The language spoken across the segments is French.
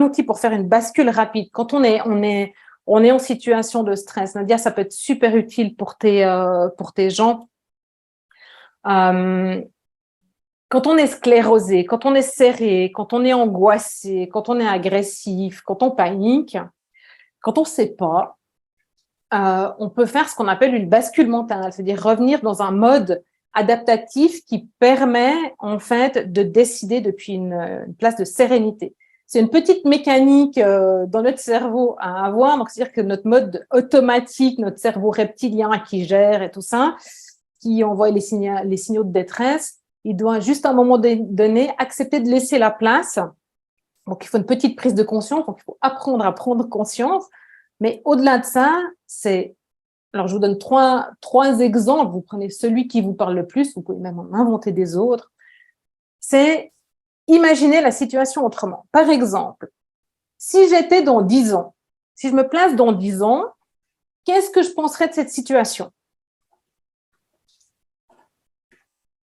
outil pour faire une bascule rapide. Quand on est en situation de stress, Nadia, ça peut être super utile pour tes gens. Quand on est sclérosé, quand on est serré, quand on est angoissé, quand on est agressif, quand on panique, quand on ne sait pas, on peut faire ce qu'on appelle une bascule mentale, c'est-à-dire revenir dans un mode adaptatif qui permet en fait de décider depuis une place de sérénité. C'est une petite mécanique dans notre cerveau à avoir, donc c'est-à-dire que notre mode automatique, notre cerveau reptilien qui gère et tout ça, qui envoie les signaux de détresse, il doit juste à un moment donné accepter de laisser la place. Donc il faut une petite prise de conscience, donc il faut apprendre à prendre conscience. Mais au-delà de ça, alors je vous donne trois exemples, vous prenez celui qui vous parle le plus, vous pouvez même en inventer des autres, c'est imaginer la situation autrement. Par exemple, si j'étais dans 10 ans, si je me place dans 10 ans, qu'est-ce que je penserais de cette situation?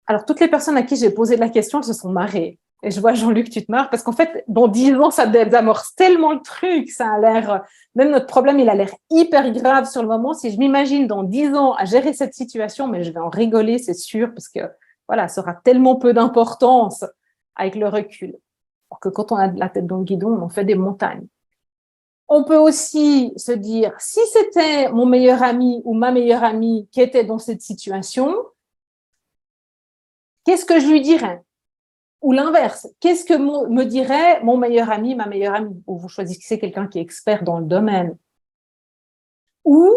Alors, toutes les personnes à qui j'ai posé la question, elles se sont marrées. Et je vois, Jean-Luc, tu te marres, parce qu'en fait, dans 10 ans, ça désamorce tellement le truc, ça a l'air, même notre problème, il a l'air hyper grave sur le moment. Si je m'imagine dans 10 ans à gérer cette situation, mais je vais en rigoler, c'est sûr, parce que voilà, ça aura tellement peu d'importance avec le recul. Alors que quand on a la tête dans le guidon, on fait des montagnes. On peut aussi se dire, si c'était mon meilleur ami ou ma meilleure amie qui était dans cette situation, qu'est-ce que je lui dirais? Ou l'inverse, qu'est-ce que me dirait mon meilleur ami, ma meilleure amie? Ou vous choisissez quelqu'un qui est expert dans le domaine. Ou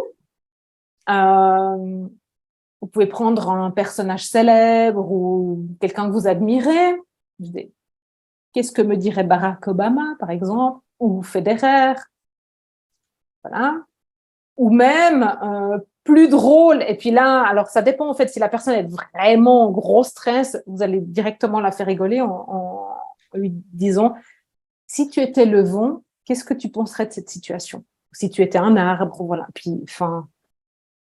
vous pouvez prendre un personnage célèbre ou quelqu'un que vous admirez. Qu'est-ce que me dirait Barack Obama, par exemple, ou Federer? Voilà. Ou même plus drôle, et puis là, alors ça dépend en fait, si la personne est vraiment en gros stress, vous allez directement la faire rigoler en lui disant, si tu étais le vent, qu'est-ce que tu penserais de cette situation? Si tu étais un arbre, voilà. Puis, enfin,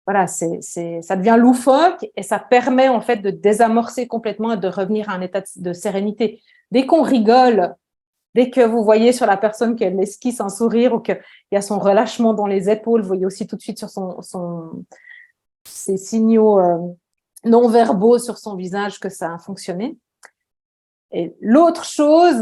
voilà, ça devient loufoque et ça permet en fait de désamorcer complètement et de revenir à un état de sérénité. Dès qu'on rigole, dès que vous voyez sur la personne qu'elle esquisse un sourire ou qu'il y a son relâchement dans les épaules, vous voyez aussi tout de suite sur ses signaux non verbaux sur son visage que ça a fonctionné. Et l'autre chose,